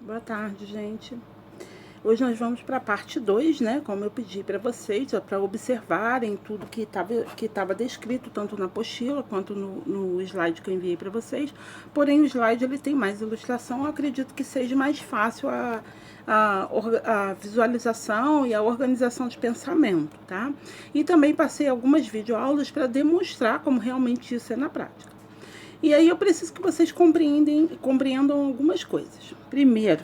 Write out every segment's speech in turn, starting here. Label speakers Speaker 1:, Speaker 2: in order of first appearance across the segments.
Speaker 1: Boa tarde, gente. Hoje nós vamos para a parte 2, né? Como eu pedi para vocês, para observarem tudo que estava descrito, tanto na apostila quanto no slide que eu enviei para vocês. Porém, o slide ele tem mais ilustração, eu acredito que seja mais fácil a visualização e a organização de pensamento, tá? E também passei algumas videoaulas para demonstrar como realmente isso é na prática. E aí eu preciso que vocês compreendam algumas coisas. Primeiro,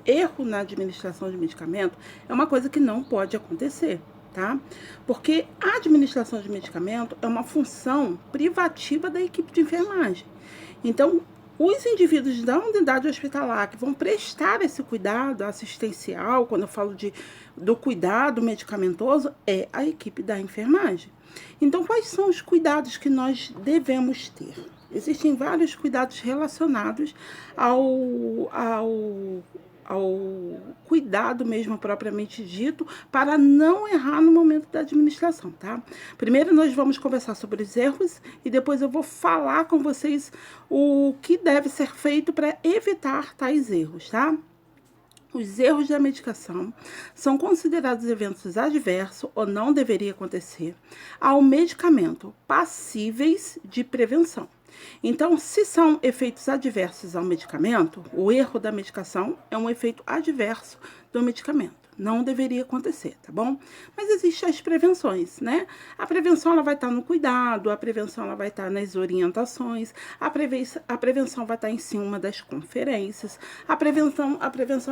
Speaker 1: erro na administração de medicamento é uma coisa que não pode acontecer, tá? Porque a administração de medicamento é uma função privativa da equipe de enfermagem. Então, os indivíduos da unidade hospitalar que vão prestar esse cuidado assistencial, quando eu falo do cuidado medicamentoso, é a equipe da enfermagem. Então, quais são os cuidados que nós devemos ter? Existem vários cuidados relacionados ao cuidado mesmo propriamente dito, para não errar no momento da administração, tá? Primeiro nós vamos conversar sobre os erros e depois eu vou falar com vocês o que deve ser feito para evitar tais erros, tá? Os erros da medicação são considerados eventos adversos ou não deveria acontecer ao medicamento passíveis de prevenção. Então, se são efeitos adversos ao medicamento, o erro da medicação é um efeito adverso do medicamento. Não deveria acontecer, tá bom? Mas existem as prevenções, né? A prevenção ela vai estar no cuidado, a prevenção ela vai estar nas orientações, a prevenção vai estar em cima das conferências, a prevenção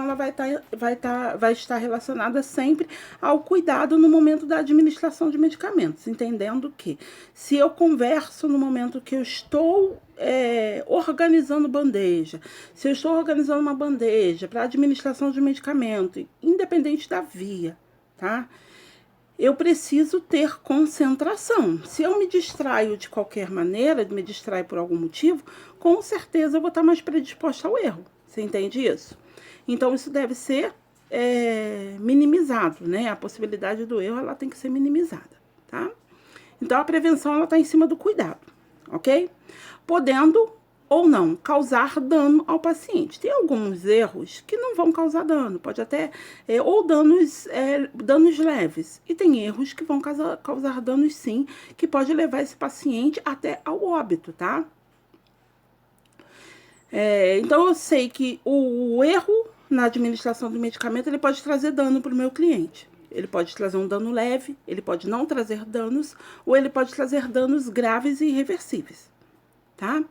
Speaker 1: ela vai estar relacionada sempre ao cuidado no momento da administração de medicamentos, entendendo que se eu converso no momento que eu estou organizando bandeja, se eu estou organizando uma bandeja para administração de medicamento, independente da via, tá? Eu preciso ter concentração. Se eu me distraio de qualquer maneira, me distraio por algum motivo, com certeza eu vou estar mais predisposta ao erro. Você entende isso? Então, isso deve ser minimizado, né? A possibilidade do erro, ela tem que ser minimizada, tá? Então, a prevenção, ela está em cima do cuidado, ok? Podendo ou não causar dano ao paciente. Tem alguns erros que não vão causar dano, pode até, ou danos leves. E tem erros que vão causar danos sim, que pode levar esse paciente até ao óbito, tá? Então eu sei que o erro na administração do medicamento, ele pode trazer dano para o meu cliente. Ele pode trazer um dano leve, ele pode não trazer danos, ou ele pode trazer danos graves e irreversíveis, tá?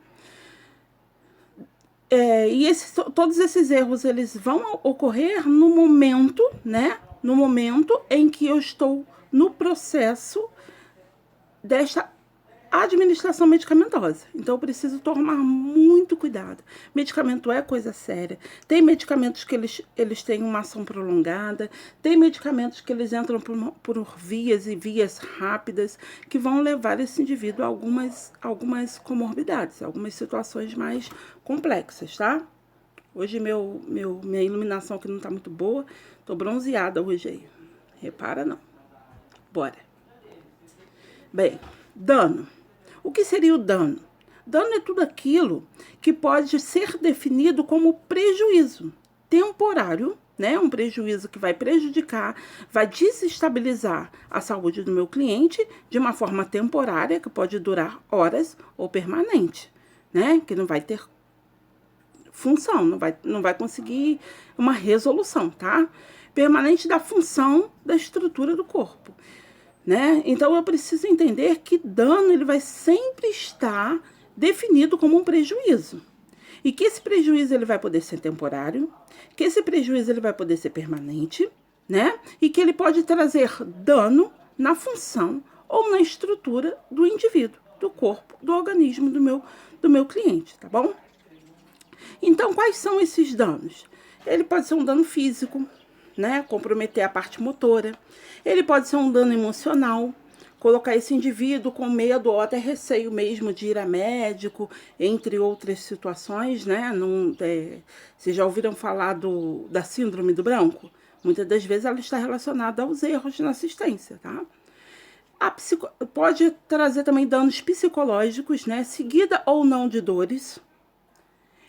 Speaker 1: Todos esses erros, eles vão ocorrer no momento, né? No momento em que eu estou no processo desta administração medicamentosa. Então, eu preciso tomar muito cuidado. Medicamento é coisa séria. Tem medicamentos que eles têm uma ação prolongada, tem medicamentos que eles entram por vias e vias rápidas, que vão levar esse indivíduo a algumas comorbidades, algumas situações mais complexas, tá? Hoje minha iluminação aqui não tá muito boa, tô bronzeada hoje aí. Repara não. Bora. Bem, dano. O que seria o dano? Dano é tudo aquilo que pode ser definido como prejuízo temporário, né? Um prejuízo que vai prejudicar, vai desestabilizar a saúde do meu cliente de uma forma temporária, que pode durar horas, ou permanente, né? Que não vai ter função, não vai conseguir uma resolução, tá? Permanente da função da estrutura do corpo. Né? Então, eu preciso entender que dano ele vai sempre estar definido como um prejuízo. E que esse prejuízo ele vai poder ser temporário, que esse prejuízo ele vai poder ser permanente, né? E que ele pode trazer dano na função ou na estrutura do indivíduo, do corpo, do organismo do meu cliente, tá bom? Então, quais são esses danos? Ele pode ser um dano físico, né? Comprometer a parte motora. Ele pode ser um dano emocional, colocar esse indivíduo com medo ou até receio mesmo de ir a médico, entre outras situações, né? Vocês já ouviram falar da síndrome do branco? Muitas das vezes ela está relacionada aos erros na assistência, tá? Pode trazer também danos psicológicos, né? Seguida ou não de dores,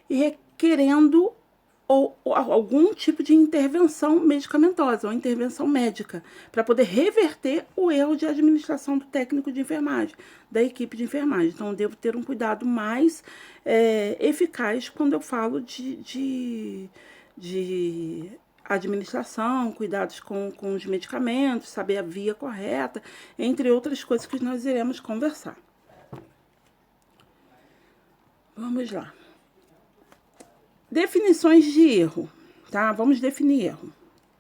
Speaker 1: e requerendo ou algum tipo de intervenção medicamentosa ou intervenção médica, para poder reverter o erro de administração do técnico de enfermagem, da equipe de enfermagem. Então, eu devo ter um cuidado mais eficaz quando eu falo de administração, cuidados com os medicamentos, saber a via correta, entre outras coisas que nós iremos conversar. Vamos lá. Definições de erro, tá? Vamos definir erro.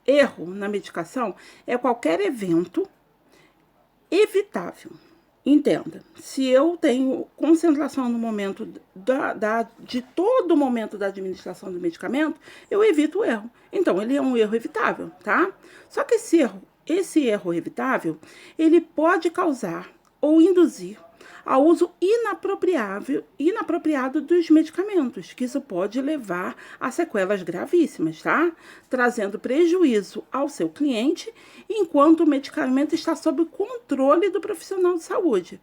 Speaker 1: Erro na medicação é qualquer evento evitável. Entenda, se eu tenho concentração no momento de todo o momento da administração do medicamento, eu evito o erro. Então, ele é um erro evitável, tá? Só que esse erro evitável, ele pode causar ou induzir ao uso inapropriado dos medicamentos, que isso pode levar a sequelas gravíssimas, tá? Trazendo prejuízo ao seu cliente, enquanto o medicamento está sob o controle do profissional de saúde,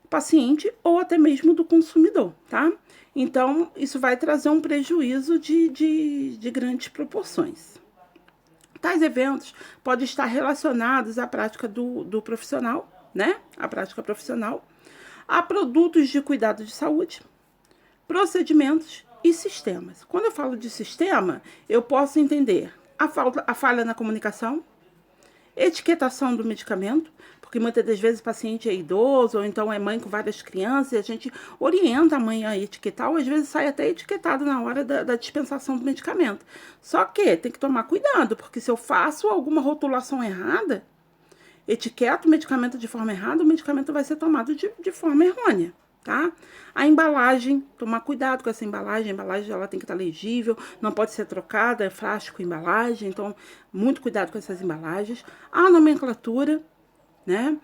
Speaker 1: paciente ou até mesmo do consumidor, tá? Então, isso vai trazer um prejuízo de grandes proporções. Tais eventos podem estar relacionados à prática do profissional, né? A prática profissional, a produtos de cuidado de saúde, procedimentos e sistemas. Quando eu falo de sistema, eu posso entender a falha na comunicação, etiquetação do medicamento, porque muitas das vezes o paciente é idoso, ou então é mãe com várias crianças, e a gente orienta a mãe a etiquetar, ou às vezes sai até etiquetado na hora da dispensação do medicamento. Só que tem que tomar cuidado, porque se eu faço alguma rotulação errada, etiqueta o medicamento de forma errada, o medicamento vai ser tomado de forma errônea, tá? A embalagem, tomar cuidado com essa embalagem, a embalagem ela tem que estar legível, não pode ser trocada, é frasco, embalagem, então muito cuidado com essas embalagens. A nomenclatura, né?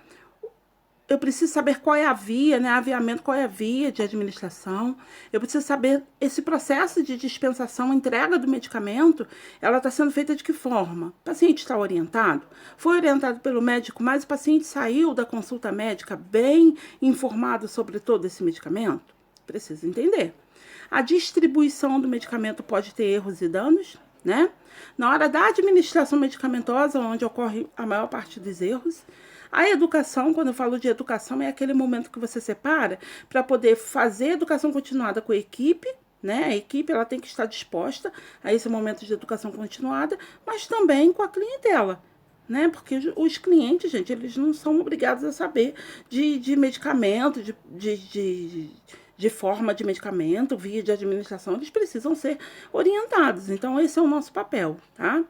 Speaker 1: Eu preciso saber qual é a via, né? Aviamento, qual é a via de administração. Eu preciso saber esse processo de dispensação, entrega do medicamento, ela está sendo feita de que forma? O paciente está orientado? Foi orientado pelo médico, mas o paciente saiu da consulta médica bem informado sobre todo esse medicamento? Precisa entender. A distribuição do medicamento pode ter erros e danos, né? Na hora da administração medicamentosa, onde ocorre a maior parte dos erros. A educação, quando eu falo de educação, é aquele momento que você separa para poder fazer educação continuada com a equipe, né? A equipe ela tem que estar disposta a esse momento de educação continuada, mas também com a clientela, né? Porque os clientes, gente, eles não são obrigados a saber de medicamento, de forma de medicamento, via de administração, eles precisam ser orientados. Então, esse é o nosso papel, tá?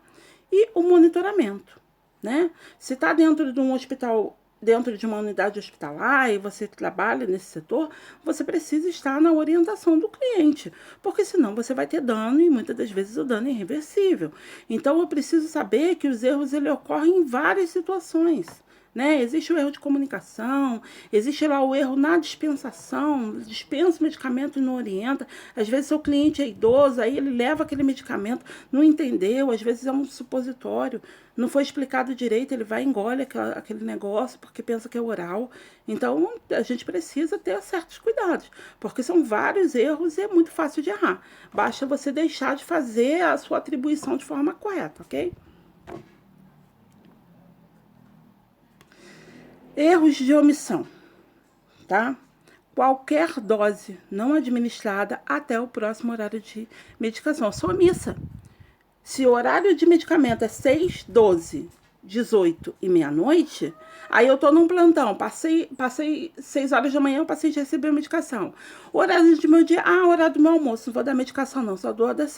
Speaker 1: E o monitoramento. Né? Se está dentro de um hospital, dentro de uma unidade hospitalar e você trabalha nesse setor, você precisa estar na orientação do cliente, porque senão você vai ter dano e muitas das vezes o dano é irreversível. Então eu preciso saber que os erros ele ocorrem em várias situações. Né? Existe o erro de comunicação, existe lá o erro na dispensação, dispensa o medicamento e não orienta. Às vezes seu cliente é idoso, aí ele leva aquele medicamento, não entendeu, às vezes é um supositório, não foi explicado direito, ele vai e engole aquele negócio porque pensa que é oral. Então, a gente precisa ter certos cuidados, porque são vários erros e é muito fácil de errar. Basta você deixar de fazer a sua atribuição de forma correta, ok? Erros de omissão, tá? Qualquer dose não administrada até o próximo horário de medicação. Eu sou omissa. Se o horário de medicamento é 6, 12, 18 e meia-noite, aí eu tô num plantão, passei 6 horas da manhã, o paciente recebeu a medicação. O horário de meu dia, o horário do meu almoço, não vou dar medicação não, só dou das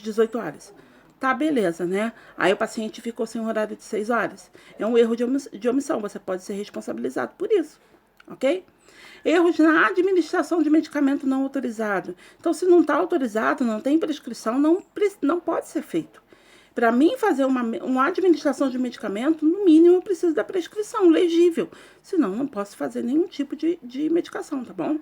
Speaker 1: 18 horas. Tá, beleza, né? Aí o paciente ficou sem um horário de 6 horas. É um erro de omissão, você pode ser responsabilizado por isso, ok? Erros na administração de medicamento não autorizado. Então, se não está autorizado, não tem prescrição, não pode ser feito. Para mim fazer uma administração de medicamento, no mínimo eu preciso da prescrição legível. Senão, não posso fazer nenhum tipo de medicação, tá bom?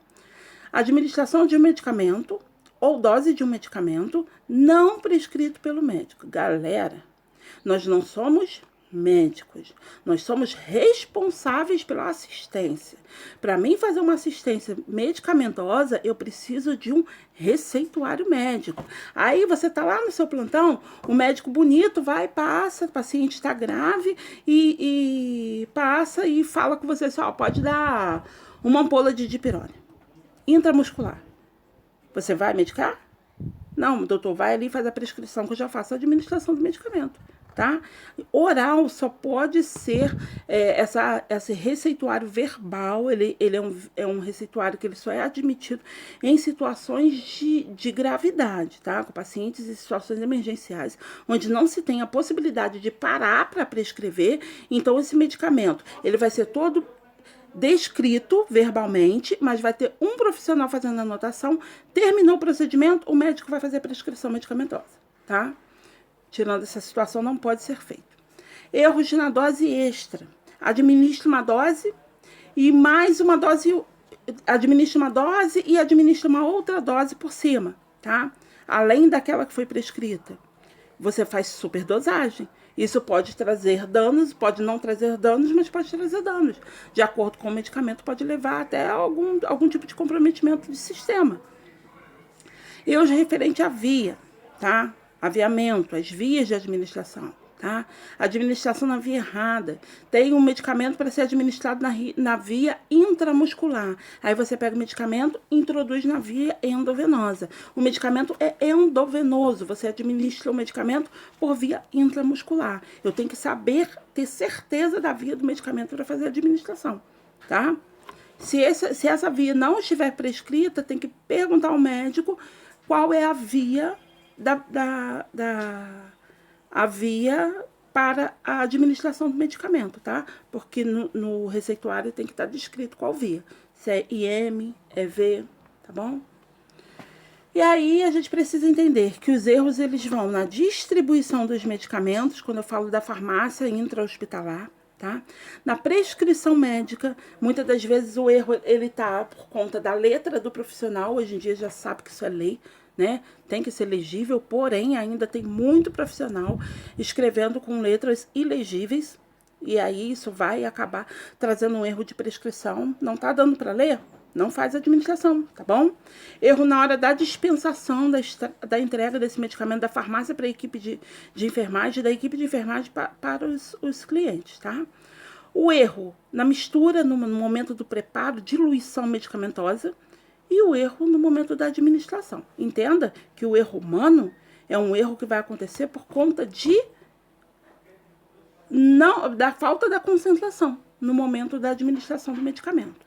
Speaker 1: Administração de um medicamento ou dose de um medicamento não prescrito pelo médico. Galera, nós não somos médicos. Nós somos responsáveis pela assistência. Para mim fazer uma assistência medicamentosa, eu preciso de um receituário médico. Aí você tá lá no seu plantão, o médico bonito vai, passa, o paciente está grave e passa e fala com você assim, ó, pode dar uma ampola de dipirona intramuscular. Você vai medicar? Não, doutor, vai ali e faz a prescrição, que eu já faço a administração do medicamento, tá? Oral só pode ser esse receituário verbal, ele é um receituário que ele só é admitido em situações de gravidade, tá? Com pacientes em situações emergenciais, onde não se tem a possibilidade de parar para prescrever, então esse medicamento, ele vai ser todo descrito verbalmente, mas vai ter um profissional fazendo a anotação. Terminou o procedimento, o médico vai fazer a prescrição medicamentosa, tá? Tirando essa situação, não pode ser feito. Erros na dose extra. Administra uma dose e mais uma dose, administra uma dose e administra uma outra dose por cima, tá? Além daquela que foi prescrita. Você faz superdosagem. Isso pode trazer danos, pode não trazer danos, mas pode trazer danos. De acordo com o medicamento, pode levar até algum tipo de comprometimento de sistema. E os referentes à via, tá? Aviamento, as vias de administração, tá? Administração na via errada. Tem um medicamento para ser administrado na via intramuscular. Aí você pega o medicamento e introduz na via endovenosa. O medicamento é endovenoso. Você administra o medicamento por via intramuscular. Eu tenho que saber, ter certeza da via do medicamento para fazer a administração, tá? Se essa via não estiver prescrita, tem que perguntar ao médico qual é a via a via para a administração do medicamento, tá? Porque no receituário tem que estar descrito qual via. Se é IM, EV, tá bom? E aí a gente precisa entender que os erros eles vão na distribuição dos medicamentos, quando eu falo da farmácia intra-hospitalar, tá? Na prescrição médica, muitas das vezes o erro ele tá por conta da letra do profissional, hoje em dia já sabe que isso é lei, né? Tem que ser legível, porém ainda tem muito profissional escrevendo com letras ilegíveis e aí isso vai acabar trazendo um erro de prescrição. Não tá dando para ler? Não faz administração, tá bom? Erro na hora da dispensação da entrega desse medicamento da farmácia para a equipe de enfermagem, da equipe de enfermagem para os clientes, tá? O erro na mistura, no momento do preparo, diluição medicamentosa, e o erro no momento da administração. Entenda que o erro humano é um erro que vai acontecer por conta da falta da concentração no momento da administração do medicamento.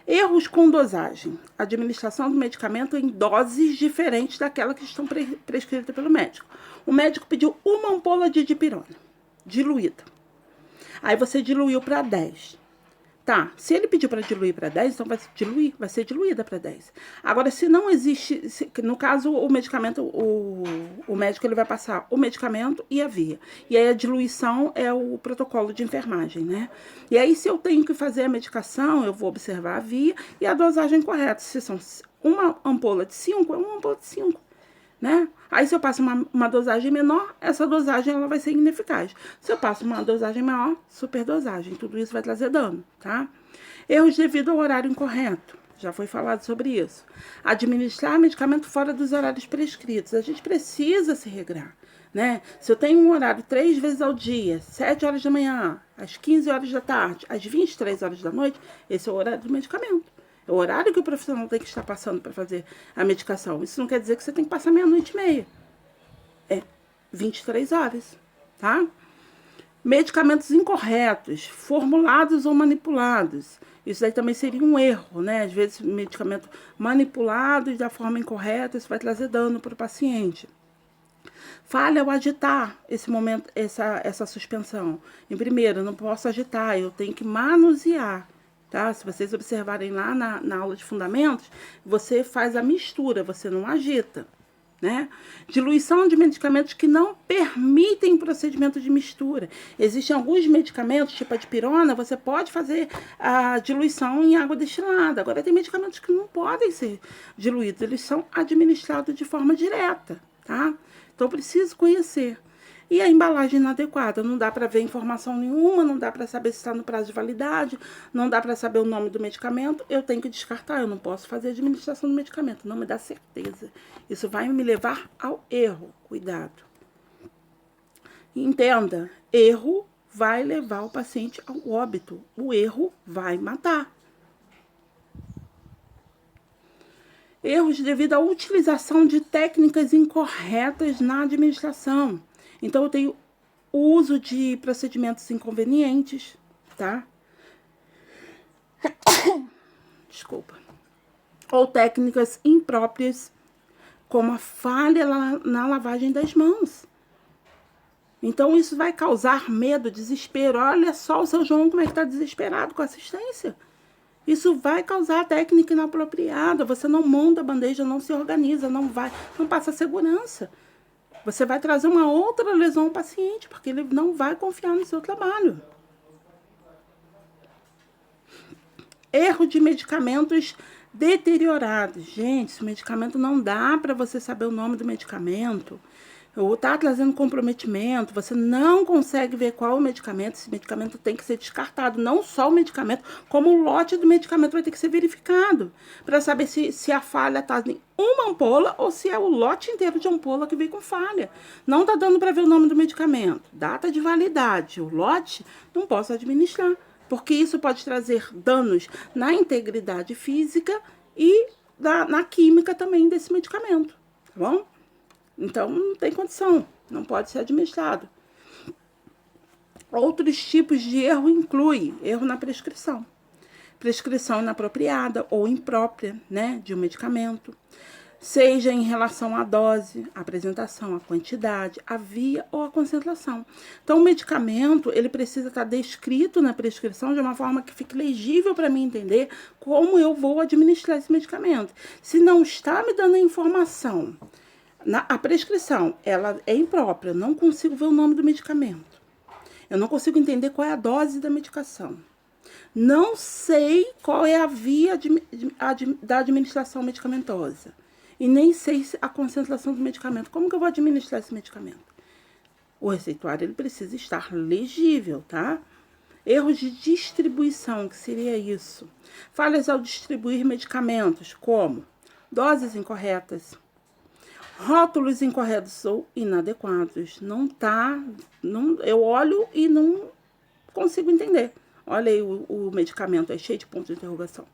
Speaker 1: Erros com dosagem. Administração do medicamento em doses diferentes daquela que estão prescritas pelo médico. O médico pediu uma ampola de dipirona, diluída. Aí você diluiu para 10. Tá, se ele pediu para diluir para 10, então vai ser diluída para 10. Agora, se não existe, no caso, o medicamento, o médico ele vai passar o medicamento e a via. E aí a diluição é o protocolo de enfermagem, né? E aí, se eu tenho que fazer a medicação, eu vou observar a via e a dosagem correta. Se são uma ampola de 5, é uma ampola de 5. Né? Aí se eu passo uma dosagem menor, essa dosagem ela vai ser ineficaz. Se eu passo uma dosagem maior, superdosagem. Tudo isso vai trazer dano, tá? Erros devido ao horário incorreto. Já foi falado sobre isso. Administrar medicamento fora dos horários prescritos. A gente precisa se regrar, né? Se eu tenho um horário 3 vezes ao dia, 7 horas da manhã, às 15 horas da tarde, às 23 horas da noite, esse é o horário do medicamento. É o horário que o profissional tem que estar passando para fazer a medicação. Isso não quer dizer que você tem que passar meia-noite e meia. É 23 horas, tá? Medicamentos incorretos, formulados ou manipulados. Isso aí também seria um erro, né? Às vezes, medicamento manipulado da forma incorreta, isso vai trazer dano para o paciente. Falha ao agitar esse momento, essa suspensão. Em primeiro, eu não posso agitar, eu tenho que manusear. Tá? Se vocês observarem lá na aula de fundamentos, você faz a mistura, você não agita, né? Diluição de medicamentos que não permitem o procedimento de mistura. Existem alguns medicamentos, tipo a dipirona, você pode fazer a diluição em água destilada. Agora, tem medicamentos que não podem ser diluídos, eles são administrados de forma direta, tá? Então, eu preciso conhecer. E a embalagem inadequada, não dá para ver informação nenhuma, não dá para saber se está no prazo de validade, não dá para saber o nome do medicamento, eu tenho que descartar, eu não posso fazer administração do medicamento, não me dá certeza. Isso vai me levar ao erro, cuidado. Entenda, erro vai levar o paciente ao óbito, o erro vai matar. Erros devido à utilização de técnicas incorretas na administração. Então, eu tenho o uso de procedimentos inconvenientes, tá? Desculpa. Ou técnicas impróprias, como a falha na lavagem das mãos. Então, isso vai causar medo, desespero. Olha só o seu João como é que está desesperado com a assistência. Isso vai causar técnica inapropriada. Você não monta a bandeja, não se organiza, não passa segurança. Você vai trazer uma outra lesão ao paciente, porque ele não vai confiar no seu trabalho. Erro de medicamentos deteriorados. Gente, esse medicamento não dá para você saber o nome do medicamento. Ou está trazendo comprometimento, você não consegue ver qual é o medicamento, esse medicamento tem que ser descartado. Não só o medicamento, como o lote do medicamento vai ter que ser verificado, para saber se a falha está em uma ampola ou se é o lote inteiro de ampola que veio com falha. Não está dando para ver o nome do medicamento. Data de validade, o lote, não posso administrar, porque isso pode trazer danos na integridade física e na química também desse medicamento, tá bom? Então, não tem condição, não pode ser administrado. Outros tipos de erro incluem erro na prescrição. Prescrição inapropriada ou imprópria, né, de um medicamento. Seja em relação à dose, à apresentação, à quantidade, à via ou à concentração. Então, o medicamento, ele precisa estar descrito na prescrição de uma forma que fique legível para mim entender como eu vou administrar esse medicamento. Se não está me dando a informação... A prescrição, ela é imprópria, eu não consigo ver o nome do medicamento. Eu não consigo entender qual é a dose da medicação. Não sei qual é a via da administração medicamentosa. E nem sei a concentração do medicamento. Como que eu vou administrar esse medicamento? O receituário, ele precisa estar legível, tá? Erros de distribuição, que seria isso? Falhas ao distribuir medicamentos, como doses incorretas, rótulos incorretos ou inadequados. Eu olho e não consigo entender. Olha aí, o medicamento é cheio de pontos de interrogação.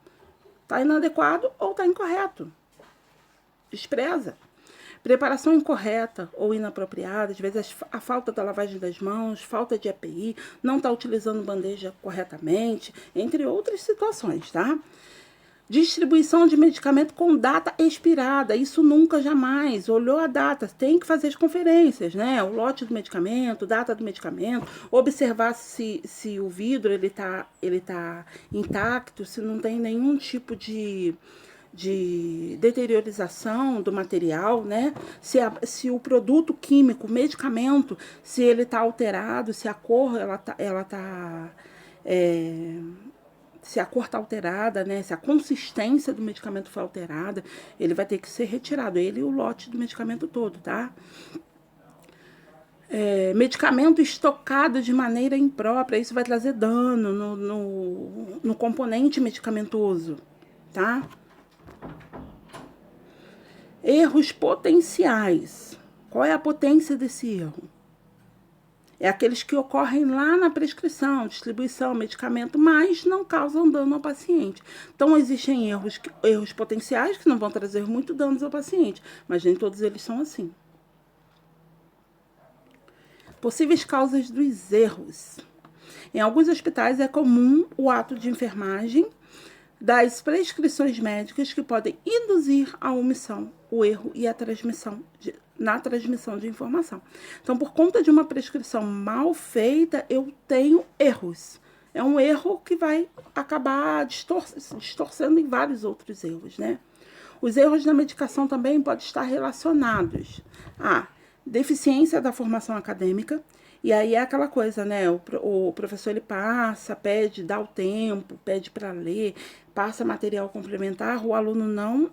Speaker 1: Está inadequado ou está incorreto. Despreza. Preparação incorreta ou inapropriada, às vezes a falta da lavagem das mãos, falta de EPI, não está utilizando bandeja corretamente, entre outras situações, tá? Distribuição de medicamento com data expirada, isso nunca, jamais. Olhou a data, tem que fazer as conferências, né? O lote do medicamento, data do medicamento, observar se o vidro ele tá intacto, se não tem nenhum tipo de deteriorização do material, né? Se o produto químico, o medicamento, se ele tá alterado, se a cor se a cor está alterada, né? Se a consistência do medicamento for alterada, ele vai ter que ser retirado, ele e o lote do medicamento todo, tá? Medicamento estocado de maneira imprópria, isso vai trazer dano no componente medicamentoso, tá? Erros potenciais. Qual é a potência desse erro? É aqueles que ocorrem lá na prescrição, distribuição, medicamento, mas não causam dano ao paciente. Então, existem erros potenciais que não vão trazer muito danos ao paciente, mas nem todos eles são assim. Possíveis causas dos erros. Em alguns hospitais é comum o ato de enfermagem das prescrições médicas que podem induzir a omissão, o erro e a na transmissão de informação. Então, por conta de uma prescrição mal feita, eu tenho erros. É um erro que vai acabar distorcendo em vários outros erros, né? Os erros na medicação também podem estar relacionados a deficiência da formação acadêmica. E aí é aquela coisa, né? O professor, ele passa, dá o tempo, pede para ler, passa material complementar, o aluno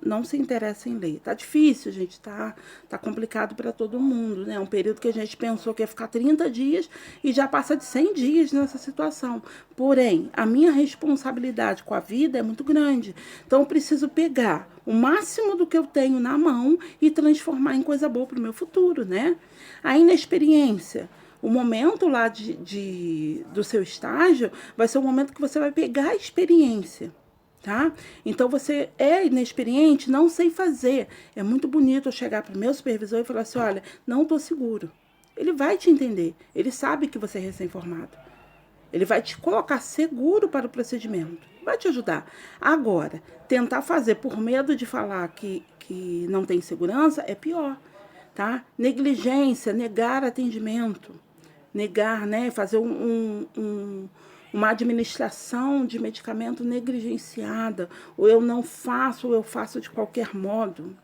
Speaker 1: não se interessa em ler. Tá difícil, gente, tá complicado para todo mundo, né? Um período que a gente pensou que ia ficar 30 dias e já passa de 100 dias nessa situação. Porém, a minha responsabilidade com a vida é muito grande. Então, eu preciso pegar o máximo do que eu tenho na mão e transformar em coisa boa para o meu futuro, né? A inexperiência, o momento lá do seu estágio vai ser o momento que você vai pegar a experiência, tá? Então, você é inexperiente, não sei fazer. É muito bonito eu chegar para o meu supervisor e falar assim, olha, não estou seguro. Ele vai te entender, ele sabe que você é recém-formado. Ele vai te colocar seguro para o procedimento, vai te ajudar. Agora, tentar fazer por medo de falar que não tem segurança é pior, tá? Negligência, negar atendimento, negar, né? Fazer uma administração de medicamento negligenciada, ou eu não faço, ou eu faço de qualquer modo.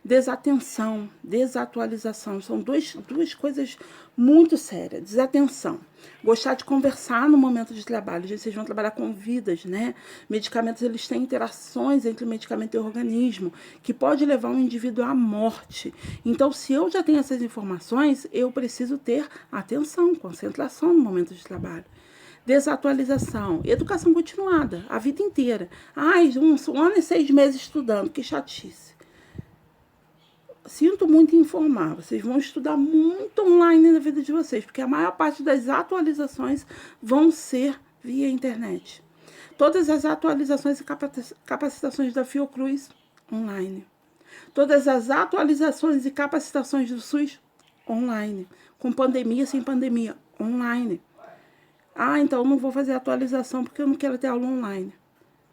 Speaker 1: Desatenção, desatualização, são duas coisas muito sérias. Desatenção, gostar de conversar no momento de trabalho. Gente, vocês vão trabalhar com vidas, né? Medicamentos, eles têm interações entre o medicamento e o organismo, que pode levar um indivíduo à morte. Então, se eu já tenho essas informações, eu preciso ter atenção, concentração no momento de trabalho. Desatualização, educação continuada, a vida inteira. Ai, um ano e 6 meses estudando, que chatice. Sinto muito em informar, vocês vão estudar muito online na vida de vocês, porque a maior parte das atualizações vão ser via internet. Todas as atualizações e capacitações da Fiocruz, online. Todas as atualizações e capacitações do SUS, online. Com pandemia, sem pandemia, online. Ah, então não vou fazer atualização porque eu não quero ter aula online.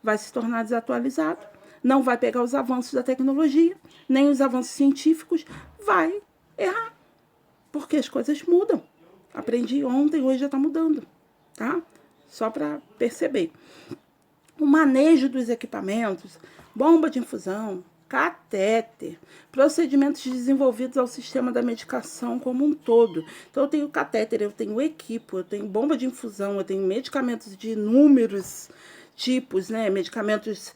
Speaker 1: Vai se tornar desatualizado. Não vai pegar os avanços da tecnologia, nem os avanços científicos, vai errar. Porque as coisas mudam. Aprendi ontem, hoje já está mudando, tá? Só para perceber. O manejo dos equipamentos, bomba de infusão, catéter, procedimentos desenvolvidos ao sistema da medicação como um todo. Então, eu tenho catéter, eu tenho equipo, eu tenho bomba de infusão, eu tenho medicamentos de inúmeros tipos, né? Medicamentos,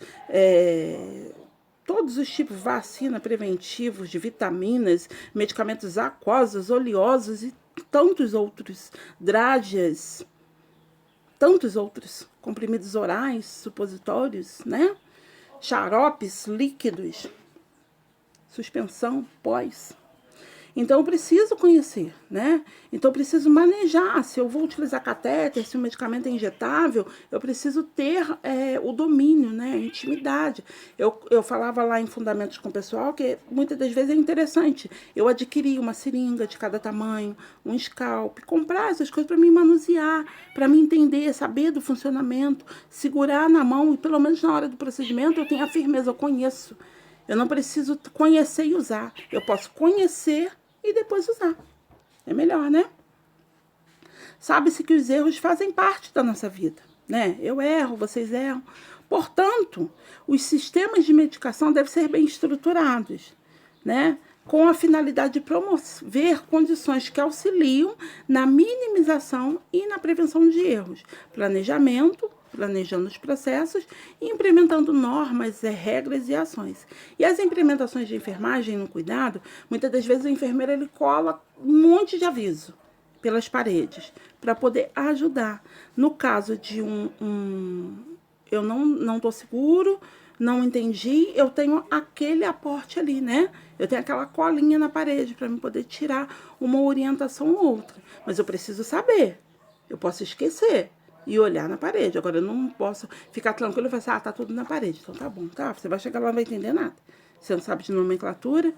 Speaker 1: todos os tipos, vacina, preventivos, de vitaminas, medicamentos aquosos, oleosos e tantos outros, drágeas, tantos outros, comprimidos orais, supositórios, né? Xaropes, líquidos, suspensão, pós. Então, eu preciso conhecer, né? Então, eu preciso manejar. Se eu vou utilizar catéter, se o medicamento é injetável, eu preciso ter o domínio, né? A intimidade. Eu falava lá em Fundamentos com o pessoal que muitas das vezes é interessante. Eu adquirir uma seringa de cada tamanho, um scalp, comprar essas coisas para me manusear, para me entender, saber do funcionamento, segurar na mão e pelo menos na hora do procedimento eu tenho a firmeza, eu conheço. Eu não preciso conhecer e usar. Eu posso conhecer e depois usar. É melhor, né? Sabe-se que os erros fazem parte da nossa vida, né? Eu erro, vocês erram. Portanto, os sistemas de medicação devem ser bem estruturados, né? Com a finalidade de promover condições que auxiliam na minimização e na prevenção de erros. Planejamento, planejando os processos e implementando normas, regras e ações. E as implementações de enfermagem no cuidado, muitas das vezes o enfermeiro ele cola um monte de aviso pelas paredes para poder ajudar. No caso de eu não estou seguro, não entendi, eu tenho aquele aporte ali, né? Eu tenho aquela colinha na parede para me poder tirar uma orientação ou outra. Mas eu preciso saber. Eu posso esquecer e olhar na parede. Agora, eu não posso ficar tranquilo e falar assim, tá tudo na parede. Então, tá bom, tá? Você vai chegar lá e não vai entender nada. Você não sabe de nomenclatura,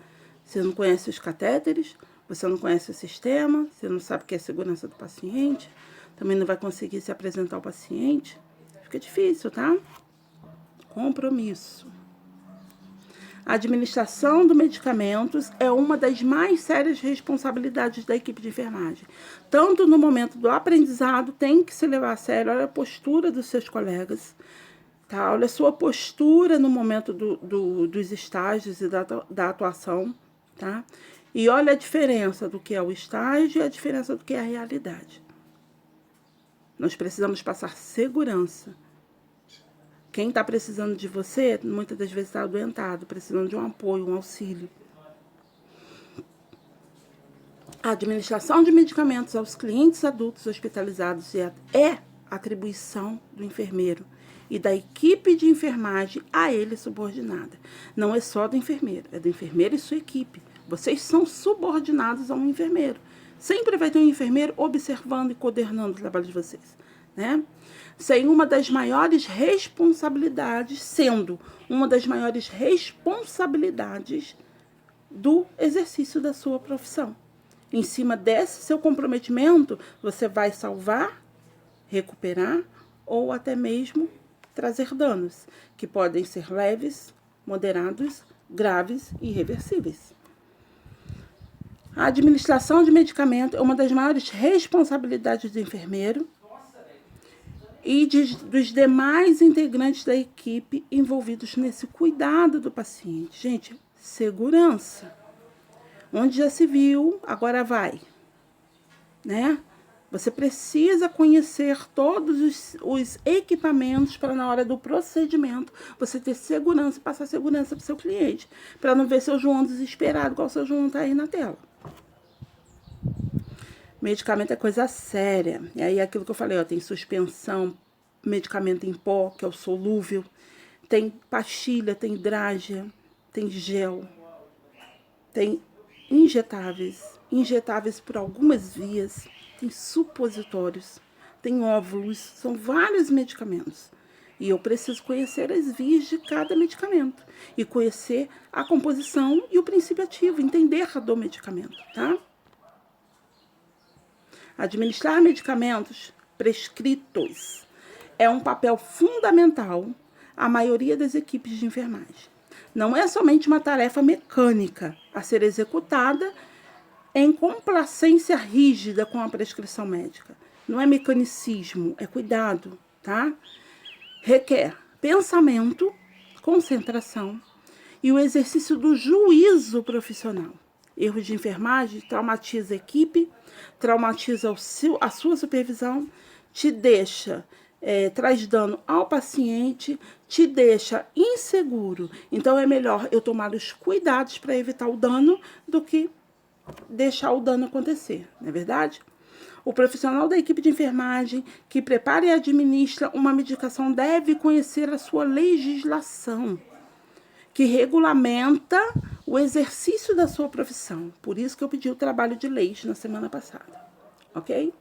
Speaker 1: você não conhece os catéteres, você não conhece o sistema, você não sabe o que é a segurança do paciente, também não vai conseguir se apresentar ao paciente. Fica difícil, tá? Compromisso. A administração de medicamentos é uma das mais sérias responsabilidades da equipe de enfermagem. Tanto no momento do aprendizado, tem que se levar a sério, olha a postura dos seus colegas, tá? Olha a sua postura no momento dos estágios e da atuação, tá? E olha a diferença do que é o estágio e a diferença do que é a realidade. Nós precisamos passar segurança. Quem está precisando de você, muitas das vezes está adoentado, precisando de um apoio, um auxílio. A administração de medicamentos aos clientes adultos hospitalizados é atribuição do enfermeiro e da equipe de enfermagem a ele subordinada. Não é só do enfermeiro, é do enfermeiro e sua equipe. Vocês são subordinados a um enfermeiro. Sempre vai ter um enfermeiro observando e coordenando o trabalho de vocês, né? Sem uma das maiores responsabilidades, sendo uma das maiores responsabilidades do exercício da sua profissão. Em cima desse seu comprometimento, você vai salvar, recuperar ou até mesmo trazer danos, que podem ser leves, moderados, graves e irreversíveis. A administração de medicamento é uma das maiores responsabilidades do enfermeiro e dos demais integrantes da equipe envolvidos nesse cuidado do paciente. Gente, segurança. Onde já se viu, agora vai, né? Você precisa conhecer todos os equipamentos para na hora do procedimento você ter segurança, passar segurança para o seu cliente, para não ver seu João desesperado, igual o seu João está aí na tela. Medicamento é coisa séria. E aí aquilo que eu falei, ó, tem suspensão, medicamento em pó, que é o solúvel, tem pastilha, tem drágia, tem gel, tem injetáveis por algumas vias, tem supositórios, tem óvulos, são vários medicamentos. E eu preciso conhecer as vias de cada medicamento e conhecer a composição e o princípio ativo, entender do medicamento, tá? Administrar medicamentos prescritos é um papel fundamental à maioria das equipes de enfermagem. Não é somente uma tarefa mecânica a ser executada em complacência rígida com a prescrição médica. Não é mecanicismo, é cuidado, tá? Requer pensamento, concentração e o exercício do juízo profissional. Erros de enfermagem traumatiza a equipe, traumatiza a sua supervisão, te deixa... traz dano ao paciente, te deixa inseguro. Então, é melhor eu tomar os cuidados para evitar o dano do que deixar o dano acontecer, não é verdade? O profissional da equipe de enfermagem que prepara e administra uma medicação deve conhecer a sua legislação, que regulamenta o exercício da sua profissão. Por isso que eu pedi o trabalho de leis na semana passada, ok?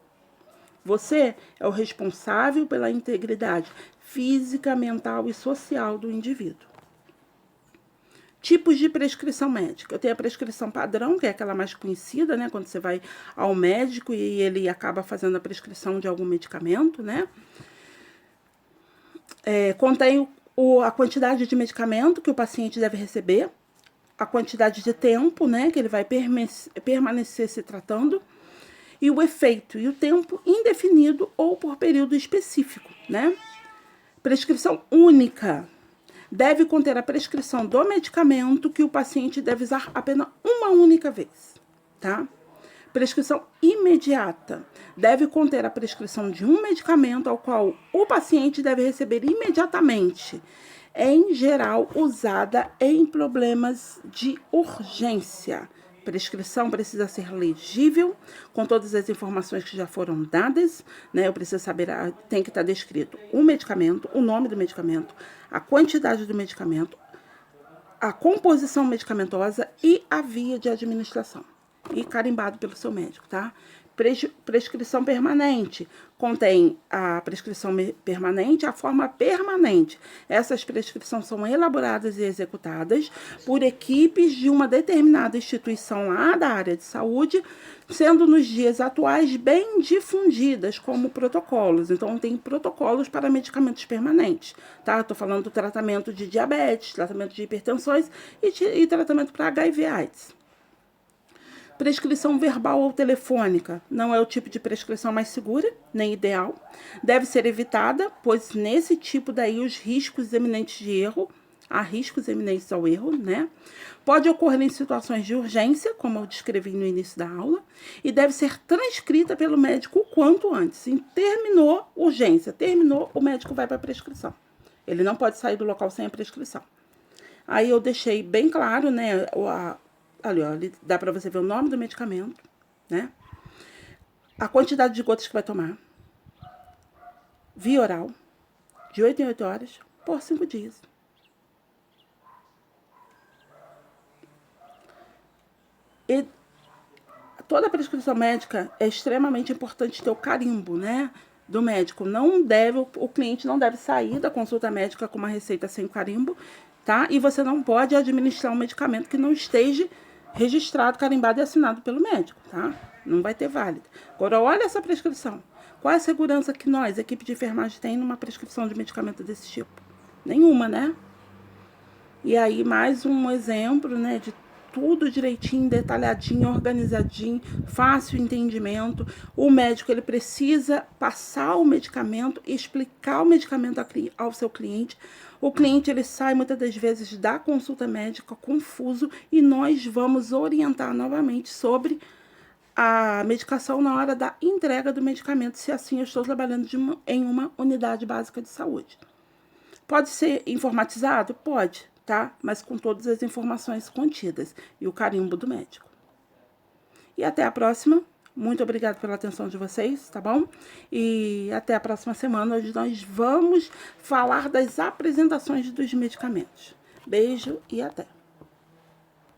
Speaker 1: Você é o responsável pela integridade física, mental e social do indivíduo. Tipos de prescrição médica. Eu tenho a prescrição padrão, que é aquela mais conhecida, né? Quando você vai ao médico e ele acaba fazendo a prescrição de algum medicamento, né? Contém a quantidade de medicamento que o paciente deve receber, a quantidade de tempo, né? Que ele vai permanecer se tratando, e o efeito e o tempo indefinido ou por período específico, né? Prescrição única. Deve conter a prescrição do medicamento que o paciente deve usar apenas uma única vez, tá? Prescrição imediata. Deve conter a prescrição de um medicamento ao qual o paciente deve receber imediatamente. Em geral, usada em problemas de urgência. Prescrição precisa ser legível, com todas as informações que já foram dadas, né? Eu preciso saber, tem que estar descrito o medicamento, o nome do medicamento, a quantidade do medicamento, a composição medicamentosa e a via de administração. E carimbado pelo seu médico, tá? Prescrição permanente. Contém a prescrição permanente, a forma permanente. Essas prescrições são elaboradas e executadas por equipes de uma determinada instituição lá da área de saúde, sendo nos dias atuais bem difundidas como protocolos. Então, tem protocolos para medicamentos permanentes, tá? Estou falando do tratamento de diabetes, tratamento de hipertensões e tratamento para HIV/AIDS. Prescrição verbal ou telefônica não é o tipo de prescrição mais segura, nem ideal. Deve ser evitada, pois nesse tipo daí os riscos eminentes de erro, há riscos eminentes ao erro, né? Pode ocorrer em situações de urgência, como eu descrevi no início da aula, e deve ser transcrita pelo médico o quanto antes. Terminou urgência, terminou, o médico vai para a prescrição. Ele não pode sair do local sem a prescrição. Aí eu deixei bem claro, né? Ali, ó, ali dá para você ver o nome do medicamento, né? A quantidade de gotas que vai tomar. Via oral, de 8 em 8 horas, por 5 dias. E toda prescrição médica é extremamente importante ter o carimbo, né? Do médico. O cliente não deve sair da consulta médica com uma receita sem o carimbo, tá? E você não pode administrar um medicamento que não esteja registrado, carimbado e assinado pelo médico, tá? Não vai ter válido. Agora, olha essa prescrição. Qual é a segurança que nós, equipe de enfermagem, tem numa prescrição de medicamento desse tipo? Nenhuma, né? E aí, mais um exemplo, né, de tudo direitinho, detalhadinho, organizadinho, fácil entendimento. O médico, ele precisa passar o medicamento, explicar o medicamento ao seu cliente. O cliente, ele sai muitas das vezes da consulta médica confuso e nós vamos orientar novamente sobre a medicação na hora da entrega do medicamento, se assim eu estou trabalhando em uma unidade básica de saúde. Pode ser informatizado? Pode, tá? Mas com todas as informações contidas e o carimbo do médico. E até a próxima. Muito obrigada pela atenção de vocês, tá bom? E até a próxima semana, onde nós vamos falar das apresentações dos medicamentos. Beijo e até!